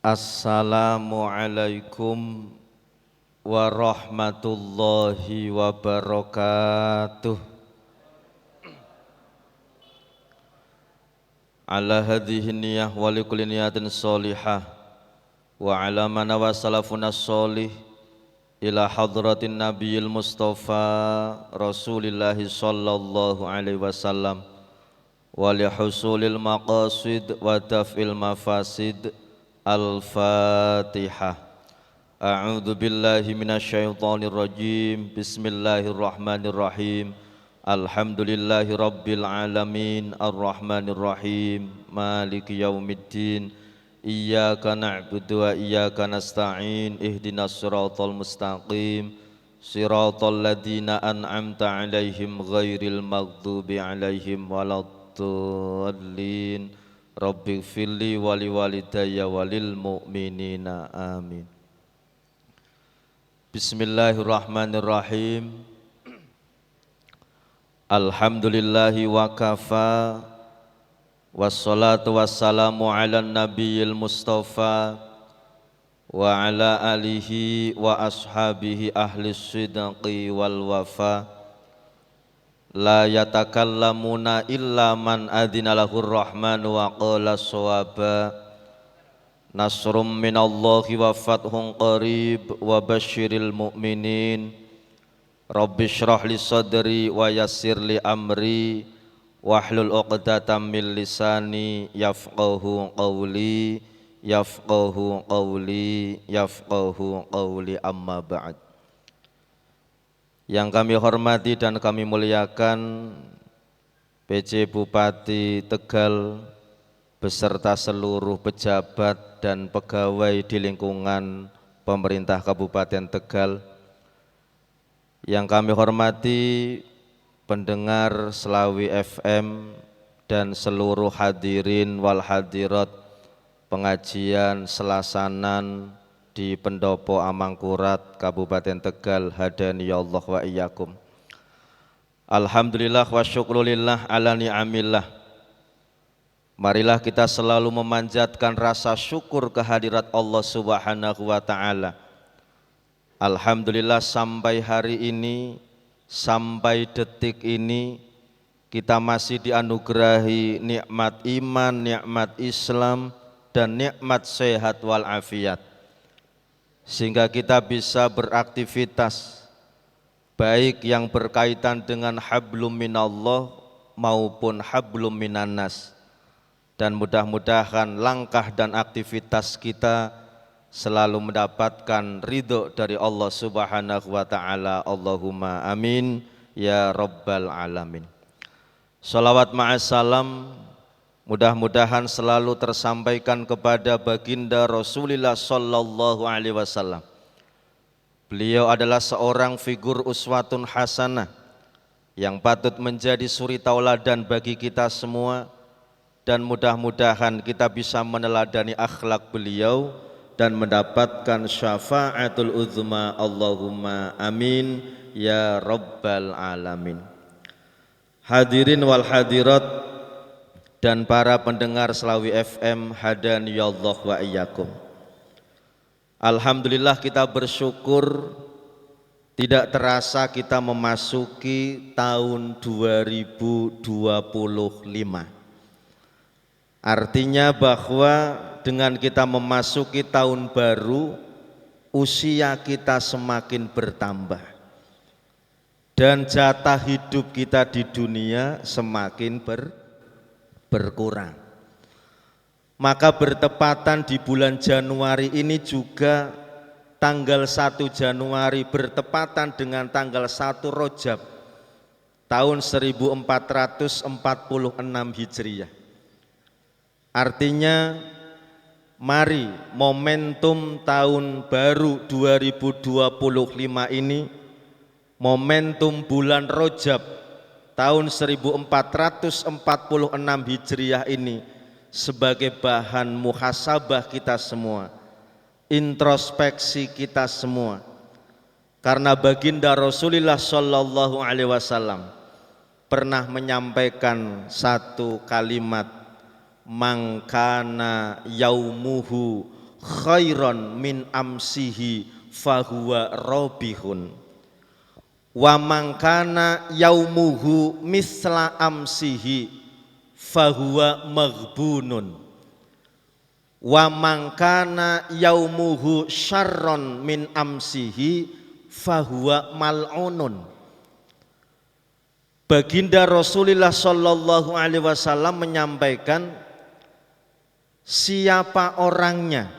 Assalamualaikum warahmatullahi wabarakatuh. Ala hadhihi niyah wa likulli niyatin sholihah wa ala man wa salafuna sholih ila hadratin nabiyil mustafa rasulillahi sallallahu alaihi wasallam wa li husulil maqasid wa daf'il mafasid. Al-Fatihah. A'udzu billahi minasyaitonir rajim. Bismillahirrahmanirrahim. Alhamdulillahi rabbil alamin. Arrahmanir rahim. Maliki yaumiddin. Iyyaka na'budu wa iyyaka nasta'in. Ihdinas siratal mustaqim. Siratal ladzina an'amta 'alaihim ghairil maghdubi 'alaihim waladdallin. Rabbi gfirli wali walidayya walil mu'minina amin. Bismillahirrahmanirrahim. Alhamdulillahi wa kafa. Wassalatu wassalamu ala nabiyil mustafa wa ala alihi wa ashabihi ahli sidqi wal wafa. La yatakallamuna illa man adina lahur rahmanu wa qala shawaba. Nasrum minallahi wa fathun qarib wa basyiril mu'minin. Rabbi shrah li sadri wa yassir li amri wahlul 'uqdatam min lisani yafqahu qawli yafqahu qawli yafqahu qawli amma ba'd. Yang kami hormati dan kami muliakan PJ Bupati Tegal beserta seluruh pejabat dan pegawai di lingkungan pemerintah Kabupaten Tegal. Yang kami hormati pendengar Slawi FM dan seluruh hadirin wal hadirat pengajian Selasanan di Pendopo Amangkurat Kabupaten Tegal, hadani ya Allah wa iyyakum. Alhamdulillah wa syukrulillah ala ni'amillah. Marilah kita selalu memanjatkan rasa syukur kehadirat Allah Subhanahu wa taala. Alhamdulillah sampai hari ini, sampai detik ini kita masih dianugerahi nikmat iman, nikmat Islam dan nikmat sehat wal afiat. Sehingga kita bisa beraktivitas baik yang berkaitan dengan hablum minallah maupun hablum minannas, dan mudah-mudahan langkah dan aktivitas kita selalu mendapatkan ridho dari Allah Subhanahu wa taala. Allahumma amin ya rabbal alamin. Salawat ma'assalam mudah-mudahan selalu tersampaikan kepada baginda Rasulullah sallallahu alaihi wasallam. Beliau adalah seorang figur uswatun hasanah yang patut menjadi suri tauladan bagi kita semua, dan mudah-mudahan kita bisa meneladani akhlak beliau dan mendapatkan syafaatul uzma. Allahumma amin ya rabbal alamin. Hadirin wal hadirat dan para pendengar Slawi FM, hadani ya Allah wa iyyakum. Alhamdulillah kita bersyukur tidak terasa kita memasuki tahun 2025. Artinya bahwa dengan kita memasuki tahun baru, usia kita semakin bertambah dan jatah hidup kita di dunia semakin berkurang. Maka bertepatan di bulan Januari ini juga tanggal 1 Januari bertepatan dengan tanggal 1 Rajab tahun 1446 Hijriah. Artinya mari momentum tahun baru 2025 ini, momentum bulan Rajab tahun 1446 Hijriah ini sebagai bahan muhasabah kita semua, introspeksi kita semua. Karena baginda Rasulullah sallallahu alaihi wasallam pernah menyampaikan satu kalimat, mangkana yaumuhu khairan min amsihi fahuwa robihun wa mangkana yaumuhu misla amsihi fahuwa maghbunun wa mangkana yaumuhu syarron min amsihi fahuwa mal'unun. Baginda Rasulullah Shallallahu Alaihi Wasallam menyampaikan, siapa orangnya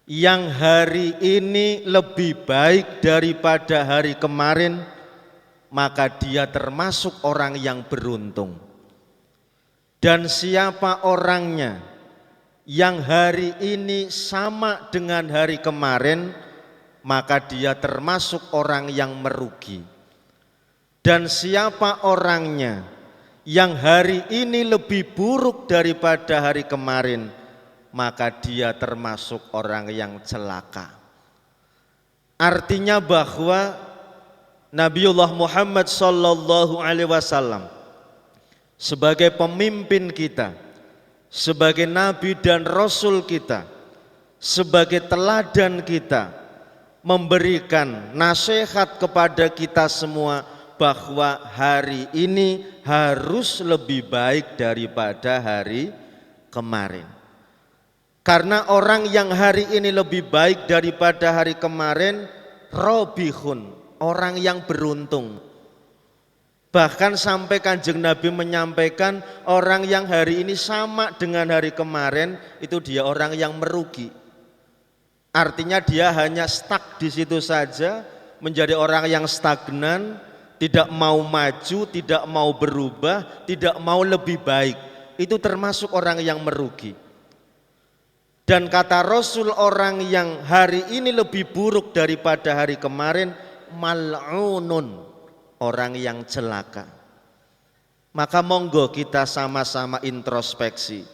yang hari ini lebih baik daripada hari kemarin, maka dia termasuk orang yang beruntung. Dan siapa orangnya yang hari ini sama dengan hari kemarin, maka dia termasuk orang yang merugi. Dan siapa orangnya yang hari ini lebih buruk daripada hari kemarin, maka dia termasuk orang yang celaka. Artinya bahwa Nabiullah Muhammad sallallahu alaihi wasallam sebagai pemimpin kita, sebagai nabi dan rasul kita, sebagai teladan kita, memberikan nasihat kepada kita semua bahwa hari ini harus lebih baik daripada hari kemarin. Karena orang yang hari ini lebih baik daripada hari kemarin, robihun, orang yang beruntung. Bahkan sampai Kanjeng Nabi menyampaikan, orang yang hari ini sama dengan hari kemarin, itu dia orang yang merugi. Artinya dia hanya stuck di situ saja, menjadi orang yang stagnan, tidak mau maju, tidak mau berubah, tidak mau lebih baik. Itu termasuk orang yang merugi. Dan kata Rasul, orang yang hari ini lebih buruk daripada hari kemarin, mal'unun, orang yang celaka. Maka monggo kita sama-sama introspeksi.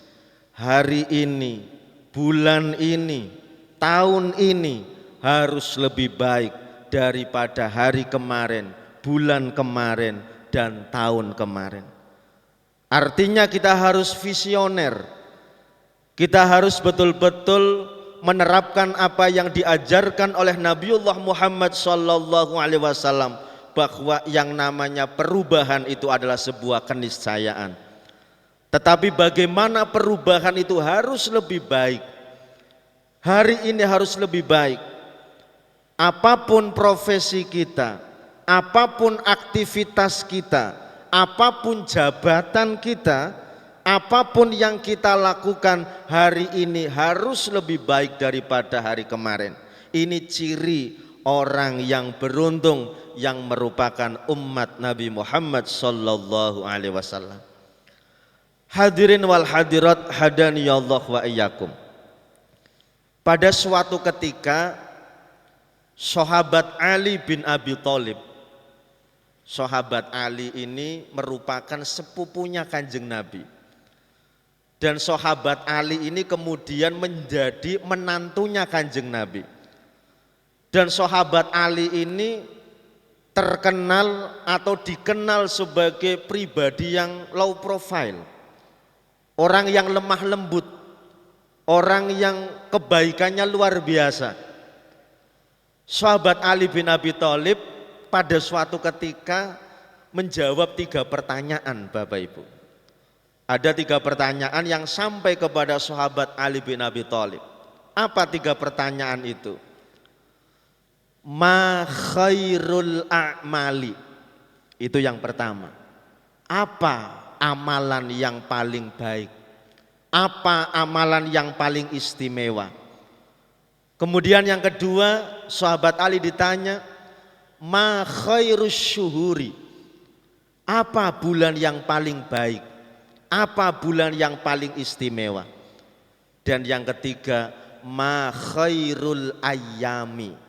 Hari ini, bulan ini, tahun ini harus lebih baik daripada hari kemarin, bulan kemarin, dan tahun kemarin. Artinya kita harus visioner. Kita harus betul-betul menerapkan apa yang diajarkan oleh Nabiullah Muhammad sallallahu alaihi wasallam, bahwa yang namanya perubahan itu adalah sebuah keniscayaan. Tetapi bagaimana perubahan itu harus lebih baik. Hari ini harus lebih baik. Apapun profesi kita, apapun aktivitas kita, apapun jabatan kita, apapun yang kita lakukan hari ini harus lebih baik daripada hari kemarin. Ini ciri orang yang beruntung, yang merupakan umat Nabi Muhammad sallallahu alaihi wasallam. Hadirin wal hadirat hadaniyallah wa iyyakum. Pada suatu ketika sahabat Ali bin Abi Thalib, sahabat Ali ini merupakan sepupunya Kanjeng Nabi. Dan sahabat Ali ini kemudian menjadi menantunya Kanjeng Nabi. Dan sahabat Ali ini terkenal atau dikenal sebagai pribadi yang low profile. Orang yang lemah lembut, orang yang kebaikannya luar biasa. Sahabat Ali bin Abi Thalib pada suatu ketika menjawab 3 pertanyaan, Bapak Ibu. Ada 3 pertanyaan yang sampai kepada sahabat Ali bin Abi Thalib. Apa 3 pertanyaan itu? Ma khairul a'mali, itu yang pertama. Apa amalan yang paling baik? Apa amalan yang paling istimewa? Kemudian yang kedua, sahabat Ali ditanya, ma khairus syuhuri, apa bulan yang paling baik? Apa bulan yang paling istimewa? Dan yang ketiga, ma khairul ayyami,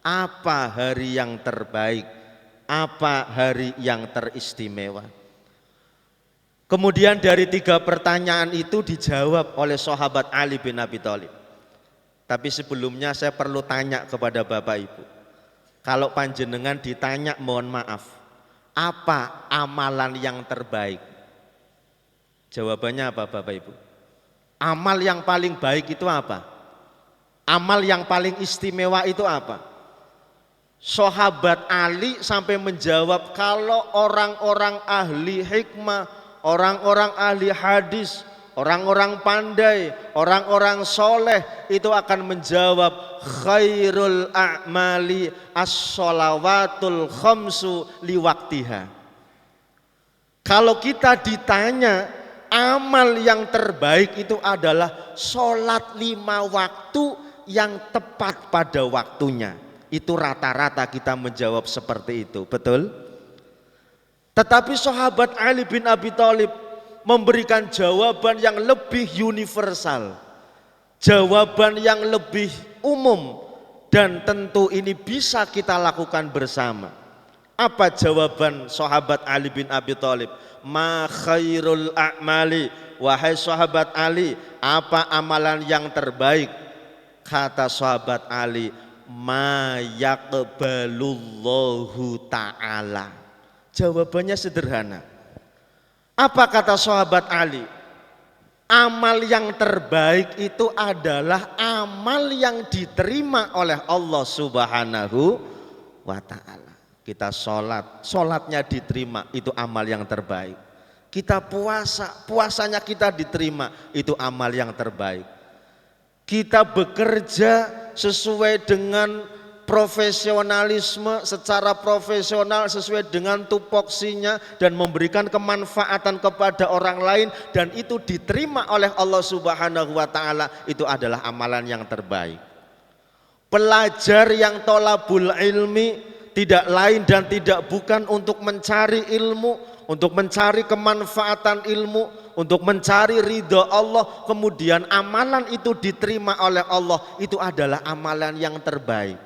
apa hari yang terbaik? Apa hari yang teristimewa? Kemudian dari 3 pertanyaan itu dijawab oleh sahabat Ali bin Abi Thalib. Tapi sebelumnya saya perlu tanya kepada Bapak Ibu. Kalau panjenengan ditanya, mohon maaf, apa amalan yang terbaik? Jawabannya apa Bapak Ibu? Amal yang paling baik itu apa? Amal yang paling istimewa itu apa? Sahabat Ali sampai menjawab, kalau orang-orang ahli hikmah, orang-orang ahli hadis, orang-orang pandai, orang-orang soleh itu akan menjawab, khairul a'mali as-sholawatul khamsu liwaktiha. Kalau kita ditanya, amal yang terbaik itu adalah sholat 5 waktu yang tepat pada waktunya. Itu rata-rata kita menjawab seperti itu, betul? Tetapi sahabat Ali bin Abi Thalib memberikan jawaban yang lebih universal, jawaban yang lebih umum, dan tentu ini bisa kita lakukan bersama. Apa jawaban sahabat Ali bin Abi Thalib? Ma khairul a'mali, wahai sahabat Ali, apa amalan yang terbaik? Kata sahabat Ali, ma yaqbalullahu ta'ala. Jawabannya sederhana. Apa kata sahabat Ali? Amal yang terbaik itu adalah amal yang diterima oleh Allah Subhanahu wa ta'ala. Kita sholat, sholatnya diterima, itu amal yang terbaik. Kita puasa, puasanya kita diterima, itu amal yang terbaik. Kita bekerja sesuai dengan profesionalisme, secara profesional sesuai dengan tupoksinya dan memberikan kemanfaatan kepada orang lain, dan itu diterima oleh Allah Subhanahu wa ta'ala, itu adalah amalan yang terbaik. Pelajar yang tolabul ilmi tidak lain dan tidak bukan untuk mencari ilmu, untuk mencari kemanfaatan ilmu, untuk mencari ridho Allah, kemudian amalan itu diterima oleh Allah, itu adalah amalan yang terbaik.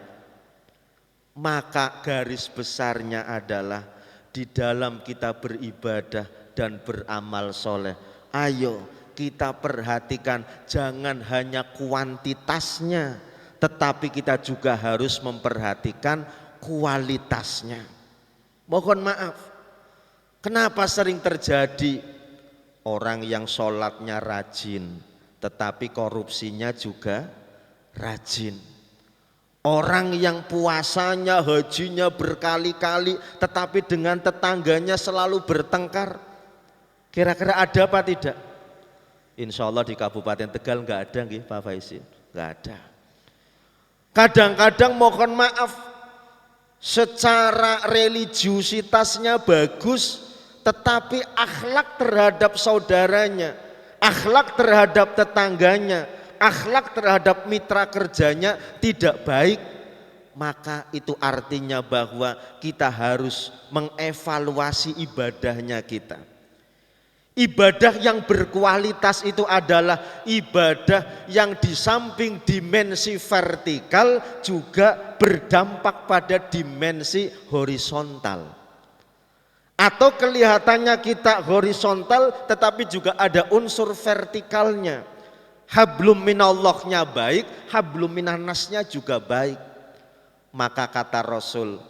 Maka garis besarnya adalah di dalam kita beribadah dan beramal soleh, ayo kita perhatikan jangan hanya kuantitasnya, tetapi kita juga harus memperhatikan kualitasnya. Mohon maaf, kenapa sering terjadi orang yang sholatnya rajin tetapi korupsinya juga rajin, orang yang puasanya hajinya berkali-kali tetapi dengan tetangganya selalu bertengkar? Kira-kira ada apa tidak? Insya Allah di Kabupaten Tegal nggak ada nggih Pak Faisin, nggak ada. Kadang-kadang mohon maaf, secara religiusitasnya bagus, tetapi akhlak terhadap saudaranya, akhlak terhadap tetangganya, akhlak terhadap mitra kerjanya tidak baik, maka itu artinya bahwa kita harus mengevaluasi ibadahnya kita. Ibadah yang berkualitas itu adalah ibadah yang di samping dimensi vertikal juga berdampak pada dimensi horizontal. Atau kelihatannya kita horizontal tetapi juga ada unsur vertikalnya. Hablum minallahnya baik, hablum minannasnya juga baik. Maka kata Rasul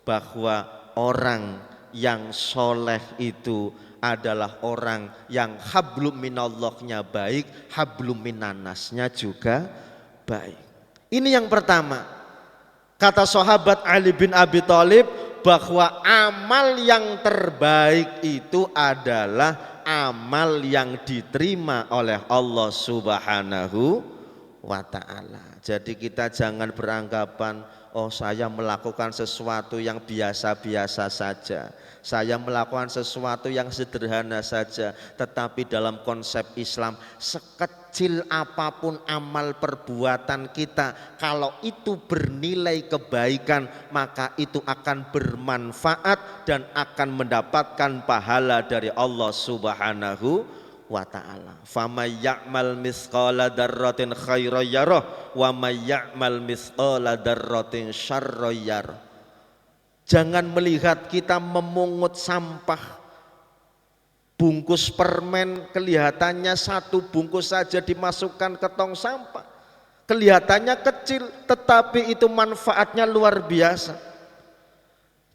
bahwa orang yang soleh itu adalah orang yang hablum minallahnya baik, hablum minannasnya juga baik. Ini yang pertama. Kata sahabat Ali bin Abi Thalib bahwa amal yang terbaik itu adalah amal yang diterima oleh Allah Subhanahu wa ta'ala. Jadi kita jangan beranggapan, oh saya melakukan sesuatu yang biasa-biasa saja, saya melakukan sesuatu yang sederhana saja. Tetapi dalam konsep Islam, sekecil apapun amal perbuatan kita, kalau itu bernilai kebaikan, maka itu akan bermanfaat dan akan mendapatkan pahala dari Allah Subhanahu wa ta'ala. Faman ya'mal mithqala dzarratin khairan yarah wa may ya'mal mithqala dzarratin syarran yarah. Jangan melihat kita memungut sampah, bungkus permen kelihatannya satu bungkus saja dimasukkan ke tong sampah, kelihatannya kecil tetapi itu manfaatnya luar biasa.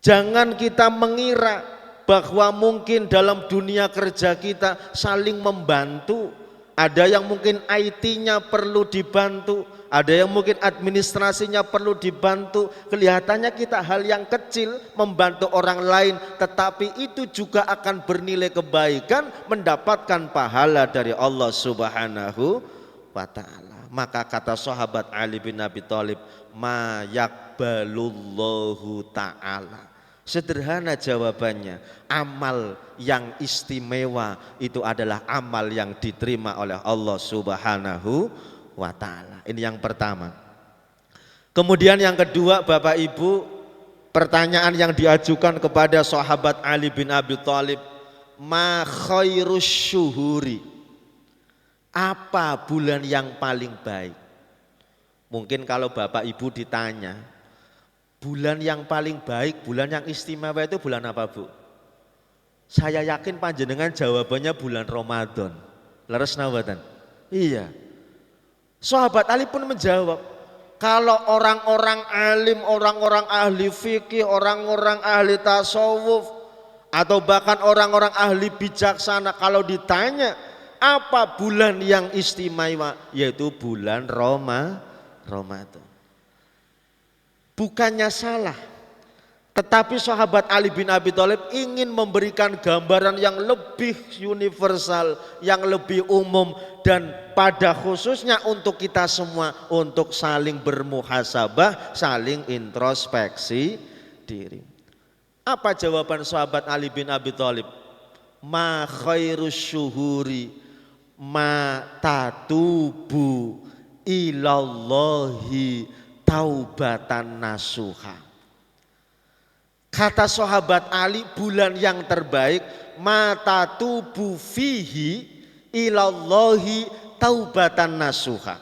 Jangan kita mengira bahwa mungkin dalam dunia kerja kita saling membantu. Ada yang mungkin IT-nya perlu dibantu, ada yang mungkin administrasinya perlu dibantu. Kelihatannya kita hal yang kecil membantu orang lain, tetapi itu juga akan bernilai kebaikan, mendapatkan pahala dari Allah Subhanahu wa ta'ala. Maka kata sahabat Ali bin Abi Thalib, ma yakbalullahu ta'ala. Sederhana jawabannya, amal yang istimewa itu adalah amal yang diterima oleh Allah Subhanahu wa ta'ala. Ini yang pertama. Kemudian yang kedua, Bapak Ibu, pertanyaan yang diajukan kepada sahabat Ali bin Abi Thalib, ma khairus syuhuri, apa bulan yang paling baik? Mungkin kalau Bapak Ibu ditanya, bulan yang paling baik, bulan yang istimewa itu bulan apa, Bu? Saya yakin panjenengan jawabannya bulan Ramadan. Leres nawatan? Iya. Sahabat Ali pun menjawab, kalau orang-orang alim, orang-orang ahli fikih, orang-orang ahli tasawuf, atau bahkan orang-orang ahli bijaksana, kalau ditanya apa bulan yang istimewa, yaitu bulan Ramadan. Bukannya salah, tetapi sahabat Ali bin Abi Thalib ingin memberikan gambaran yang lebih universal, yang lebih umum, dan pada khususnya untuk kita semua, untuk saling bermuhasabah, saling introspeksi diri. Apa jawaban sahabat Ali bin Abi Thalib? Ma khairus syuhuri ma tatubu ilallahi taubatan nasuha. Kata sahabat Ali, bulan yang terbaik mata tubuh fihi ilallahi taubatan nasuha.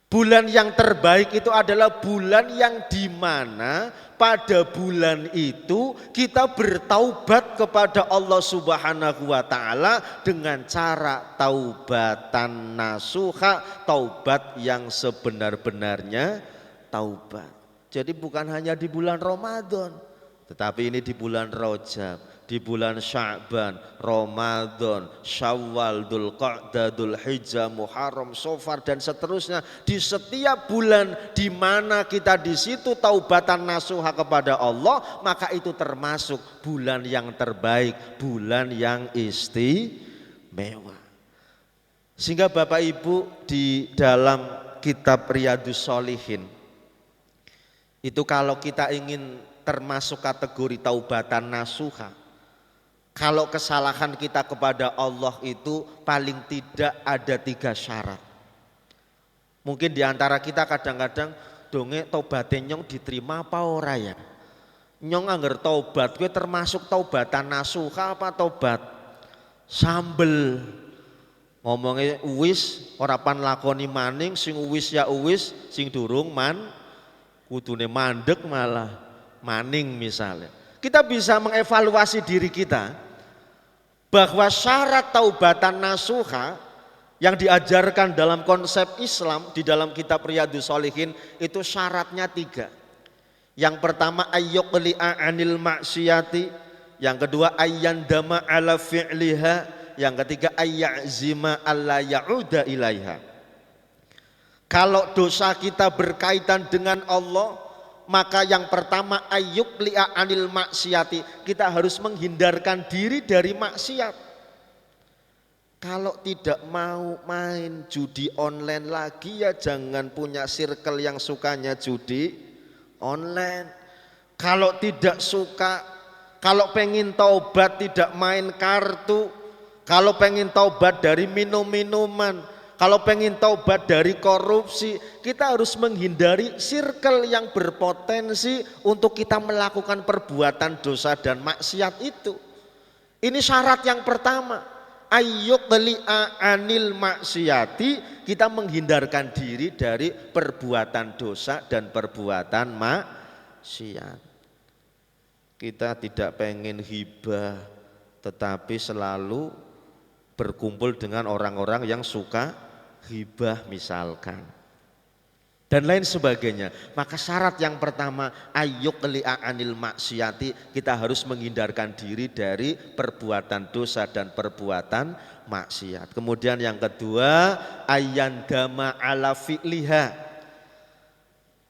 Bulan yang terbaik itu adalah bulan yang dimana pada bulan itu kita bertaubat kepada Allah Subhanahu wa ta'ala dengan cara taubatan nasuha, taubat yang sebenar-benarnya taubat. Jadi bukan hanya di bulan Ramadan, tetapi ini di bulan Rajab, di bulan Sya'ban, Ramadan, Syawal, Dzulqa'dah, Dzulhijjah, Muharram, Safar, dan seterusnya. Di setiap bulan di mana kita di situ taubatan nasuha kepada Allah, maka itu termasuk bulan yang terbaik, bulan yang istimewa. Sehingga Bapak Ibu, di dalam kitab Riyadhus Shalihin itu kalau kita ingin termasuk kategori taubatan nasuha, kalau kesalahan kita kepada Allah itu paling tidak ada 3 syarat. Mungkin diantara kita kadang-kadang donge tobaté nyong diterima apa ora ya? Nyong angger tobat gue termasuk taubatan nasuha apa tobat sambel? Ngomongnya uwis ora pan lakoni maning, sing uwis ya uwis, sing durung kudune mandek malah maning misalnya. Kita bisa mengevaluasi diri kita bahwa syarat taubatan nasuha yang diajarkan dalam konsep Islam di dalam kitab Riyadhus Shalihin itu syaratnya 3. Yang pertama ayyuqli'a 'anil maksiyati, yang kedua ayyandama 'ala fi'liha, yang ketiga ayyazima alla ya'uda ilaiha. Kalau dosa kita berkaitan dengan Allah, maka yang pertama ayyuqli'a 'anil maksiyati, kita harus menghindarkan diri dari maksiat. Kalau tidak mau main judi online lagi, ya jangan punya circle yang sukanya judi online. Kalau tidak suka, kalau pengen taubat tidak main kartu, kalau pengen taubat dari minum-minuman, kalau pengen taubat dari korupsi, kita harus menghindari circle yang berpotensi untuk kita melakukan perbuatan dosa dan maksiat itu. Ini syarat yang pertama. Ayyuqli'a 'anil maksiyati, kita menghindarkan diri dari perbuatan dosa dan perbuatan maksiat. Kita tidak pengen hibah, tetapi selalu berkumpul dengan orang-orang yang suka hibah misalkan. dan lain sebagainya. Maka syarat yang pertama ayyuqli'a anil maksiati, kita harus menghindarkan diri dari perbuatan dosa dan perbuatan maksiat. Kemudian yang kedua ayyandama ala fi'liha.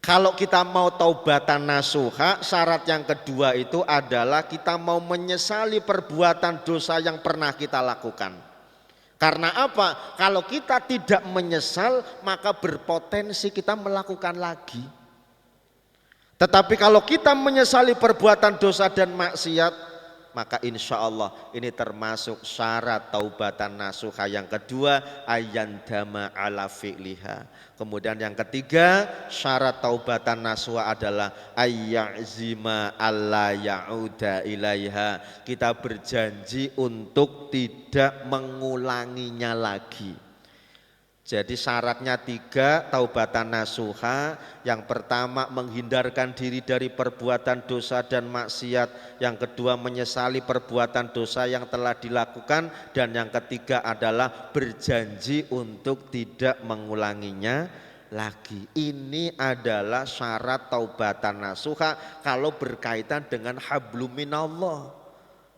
Kalau kita mau taubatan nasuha, syarat yang kedua itu adalah kita mau menyesali perbuatan dosa yang pernah kita lakukan. Karena apa? Kalau kita tidak menyesal, maka berpotensi kita melakukan lagi. Tetapi kalau kita menyesali perbuatan dosa dan maksiat, maka insya Allah ini termasuk syarat taubatan nasuha. Yang kedua ayyandama ala fi'liha. Kemudian yang ketiga syarat taubatan nasuha adalah ayyazima alla ya'uda ilaiha. Kita berjanji untuk tidak mengulanginya lagi. Jadi syaratnya 3 taubatan nasuha. Yang pertama menghindarkan diri dari perbuatan dosa dan maksiat. Yang kedua menyesali perbuatan dosa yang telah dilakukan. Dan yang ketiga adalah berjanji untuk tidak mengulanginya lagi. Ini adalah syarat taubatan nasuha kalau berkaitan dengan hablum minallah.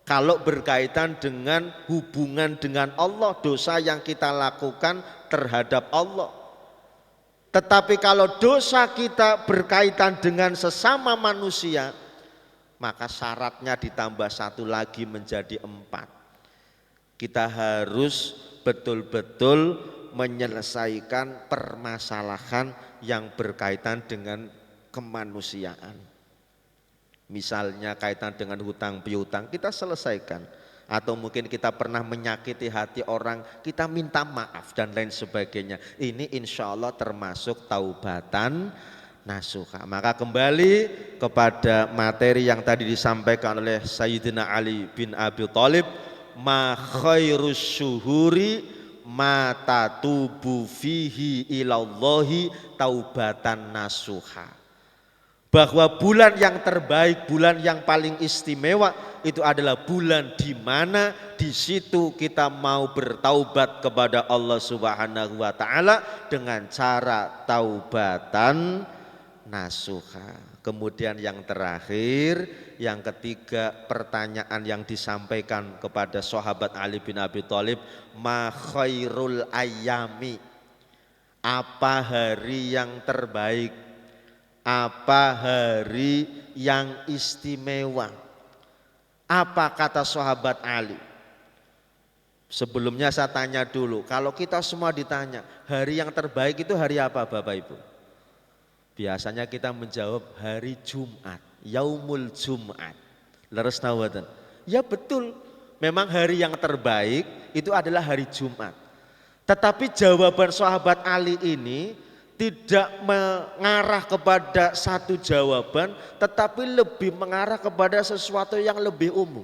Kalau berkaitan dengan hubungan dengan Allah, dosa yang kita lakukan terhadap Allah. Tetapi kalau dosa kita berkaitan dengan sesama manusia, maka syaratnya ditambah 1 lagi menjadi 4. Kita harus betul-betul menyelesaikan permasalahan yang berkaitan dengan kemanusiaan. Misalnya kaitan dengan hutang piutang, kita selesaikan. Atau mungkin kita pernah menyakiti hati orang, kita minta maaf dan lain sebagainya. Ini insya Allah termasuk taubatan nasuha. Maka kembali kepada materi yang tadi disampaikan oleh Sayyidina Ali bin Abi Thalib, ma khairus syuhuri ma tatubu fihi ilallahi taubatan nasuha. Bahwa bulan yang terbaik, bulan yang paling istimewa itu adalah bulan di mana di situ kita mau bertaubat kepada Allah Subhanahu wa taala dengan cara taubatan nasuha. Kemudian yang terakhir, yang ketiga pertanyaan yang disampaikan kepada sahabat Ali bin Abi Thalib, ma khairul ayami, apa hari yang terbaik? Apa hari yang istimewa? Apa kata sahabat Ali? Sebelumnya saya tanya dulu, kalau kita semua ditanya, hari yang terbaik itu hari apa Bapak Ibu? Biasanya kita menjawab hari Jumat, Yaumul Jumat. Leres nawatan. Ya betul, memang hari yang terbaik itu adalah hari Jumat. Tetapi jawaban sahabat Ali ini tidak mengarah kepada satu jawaban, tetapi lebih mengarah kepada sesuatu yang lebih umum.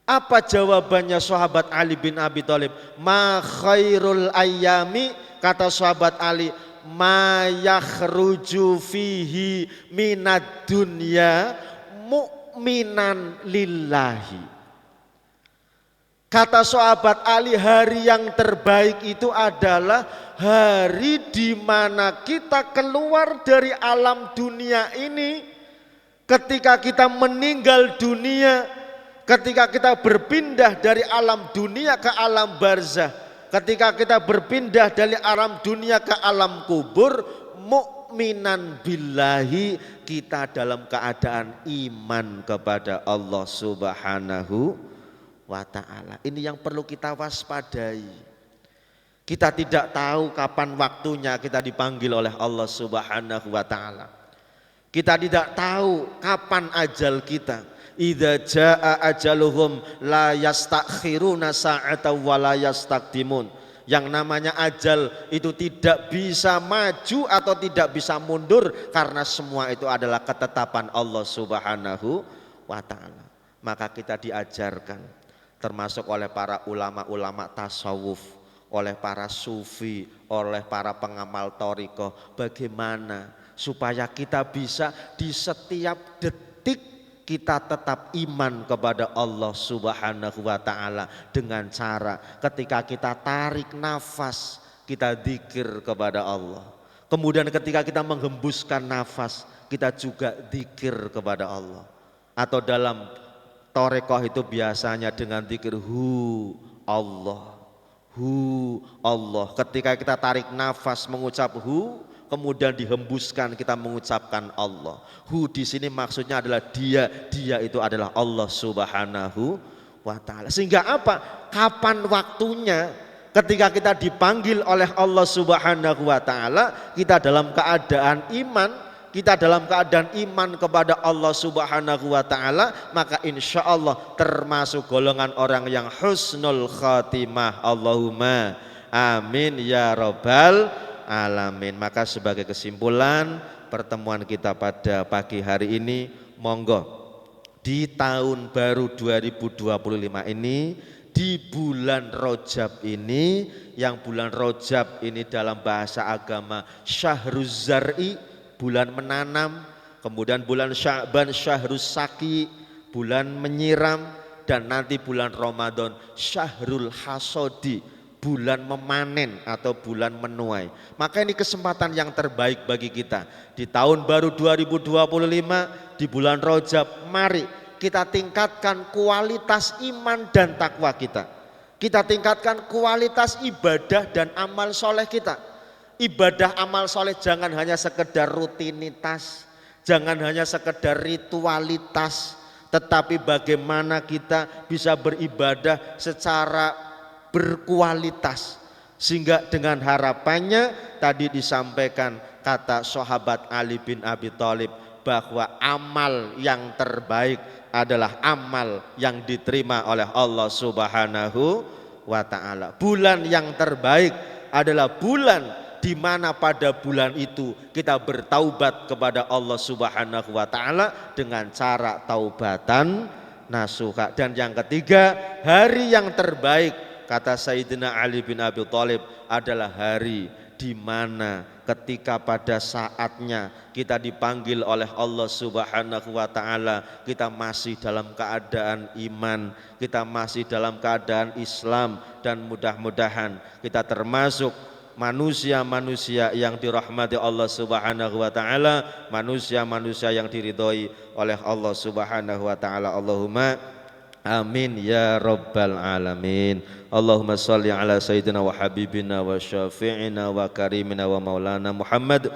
Apa jawabannya sahabat Ali bin Abi Thalib? Ma khairul ayyami, kata sahabat Ali, ma yakhruju fihi minad dunya mu'minan lillahi. Kata sahabat Ali, hari yang terbaik itu adalah hari di mana kita keluar dari alam dunia ini. Ketika kita meninggal dunia, ketika kita berpindah dari alam dunia ke alam barzah, ketika kita berpindah dari alam dunia ke alam kubur, mu'minan billahi, kita dalam keadaan iman kepada Allah Subhanahu wa ta'ala. Ini yang perlu kita waspadai. Kita tidak tahu kapan waktunya kita dipanggil oleh Allah Subhanahu wa ta'ala. Kita tidak tahu kapan ajal kita. Idza jaa ajaluhum la yastakhiruna sa'atan wa la yastaqdimun. Yang namanya ajal itu tidak bisa maju atau tidak bisa mundur, karena semua itu adalah ketetapan Allah Subhanahu wa ta'ala. Maka kita diajarkan, termasuk oleh para ulama-ulama tasawuf, oleh para sufi, oleh para pengamal thariqah, bagaimana supaya kita bisa di setiap detik kita tetap iman kepada Allah Subhanahu wa ta'ala dengan cara ketika kita tarik nafas kita zikir kepada Allah, Kemudian ketika kita menghembuskan nafas, kita juga zikir kepada Allah. Atau dalam Torekoh itu biasanya dengan zikir hu Allah, hu Allah. Ketika kita tarik nafas mengucap hu, kemudian dihembuskan kita mengucapkan Allah. Hu di sini maksudnya adalah dia itu adalah Allah Subhanahu wa taala. Sehingga apa? Kapan waktunya ketika kita dipanggil oleh Allah Subhanahu wa taala, kita dalam keadaan iman, kita dalam keadaan iman kepada Allah Subhanahu wa taala, maka insya Allah termasuk golongan orang yang husnul khatimah. Allahumma amin ya rabbal alamin. Maka sebagai kesimpulan pertemuan kita pada pagi hari ini, monggo di tahun baru 2025 ini, di bulan Rajab ini, yang bulan Rajab ini dalam bahasa agama Syahruz Zar'i, bulan menanam, kemudian bulan Sya'ban Syahrus Saki, bulan menyiram, dan nanti bulan Ramadan Syahrul Hasodi, bulan memanen atau bulan menuai. Maka ini kesempatan yang terbaik bagi kita di tahun baru 2025, di bulan Rajab. Mari kita tingkatkan kualitas iman dan takwa kita. Kita tingkatkan kualitas ibadah dan amal soleh kita. Ibadah amal soleh jangan hanya sekedar rutinitas, jangan hanya sekedar ritualitas, tetapi bagaimana kita bisa beribadah secara berkualitas. Sehingga dengan harapannya tadi disampaikan kata sahabat Ali bin Abi Thalib bahwa amal yang terbaik adalah amal yang diterima oleh Allah Subhanahu wa taala. Bulan yang terbaik adalah bulan di mana pada bulan itu kita bertaubat kepada Allah Subhanahu wa taala dengan cara taubatan nasuha. Dan yang ketiga, hari yang terbaik kata Sayyidina Ali bin Abi Thalib adalah hari di mana ketika pada saatnya kita dipanggil oleh Allah Subhanahu wa taala, kita masih dalam keadaan iman, kita masih dalam keadaan Islam, dan mudah-mudahan kita termasuk manusia-manusia yang dirahmati Allah Subhanahu wa taala, manusia-manusia yang diridhoi oleh Allah Subhanahu wa taala. Allahumma amin ya rabbal alamin. Allahumma salli ala sayyidina wa habibina wa syafi'ina wa karimina wa maulana Muhammad.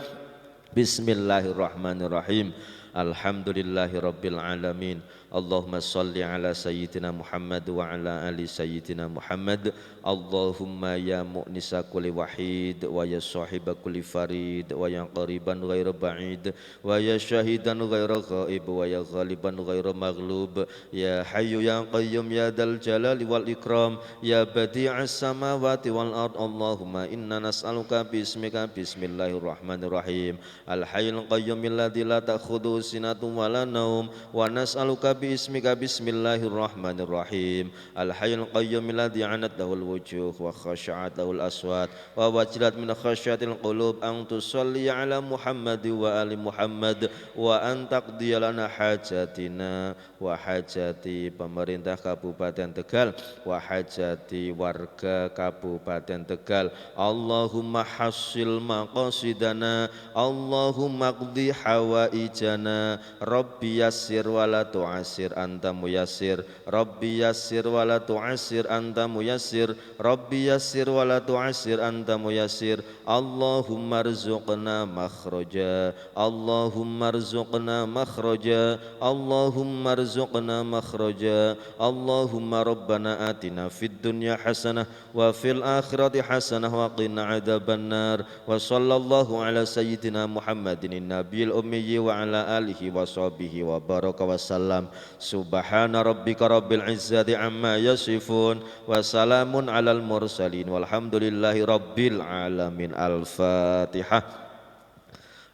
Bismillahirrahmanirrahim. Alhamdulillahi rabbil alamin. Allahumma salli ala sayyidina Muhammad wa ala ali sayyidina Muhammad. Allahumma ya mu'nisa kulli wahid wa ya sahiba kulli farid wa ya qariban ghaira ba'id wa ya syahidan ghaira ghaib wa ya ghaliban ghaira maghlub ya hayyu ya qayyum ya dal jalali wal ikram ya badi'as samawati wal ard. Allahumma inna nas'aluka bismika bismillahirrahmanirrahim al hayyul qayyum alladzi la ta'khudhuhu sinatun wa la naum wa nas'aluka bismika bismillahirrahmanirrahim al hayyul qayyum alladzi 'anat lahul wujuh wa khashi'at lahul aswat wa wajilat min khasyatil qulub an tusalli ala Muhammad wa ali Muhammad wa an taqdiya lana hajatina wa hajati pemerintah Kabupaten Tegal wa hajati warga Kabupaten Tegal. Allahumma hasil maqasidana, Allahumma qdi hawaijana, Rabbi yassir wa la tu'asir anta muyassir, Rabbi yassir wa la tu'asir anta muyassir, Rabbi yassir wa la tu'asir anta muyassir. Allahumma rzuqna makhraja, Allahumma rzuqna makhraja, Allahumma rzuqna makhraja. Allahumma rabbana atina fid dunya hasanah wa fil akhirati hasanah wa qina adzabannar. Wa sallallahu ala sayyidina Muhammadin nabiyil ummi wa ala alihi wa sahbihi wa baraka wa sallam. Subhana rabbika rabbil izzati amma yasifun wa salamun alal mursalin walhamdulillahi rabbil alamin. Al-Fatihah.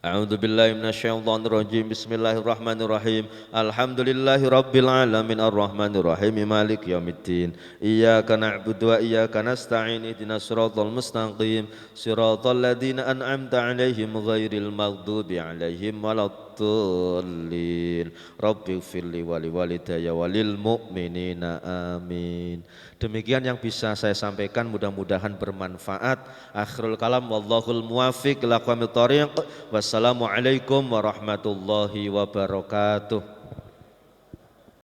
A'udzu billahi minasyaitonir rajim. Bismillahirrahmanirrahim. Alhamdulillahi rabbil alamin arrahmanir rahim maliki yaumiddin. Iyyaka na'budu wa iyyaka nasta'in. Ihdinas siratal mustaqim. Siratal ladzina an'amta 'alaihim ghairil maghdubi 'alaihim waladdallin. الضالين رب اغفر لي ولوالدي وللمؤمنين آمين. Demikian yang bisa saya sampaikan, mudah-mudahan bermanfaat. Akhirul kalam wallahul muwafiq ila aqwamit thoriq. Wassalamualaikum warahmatullahi wabarakatuh.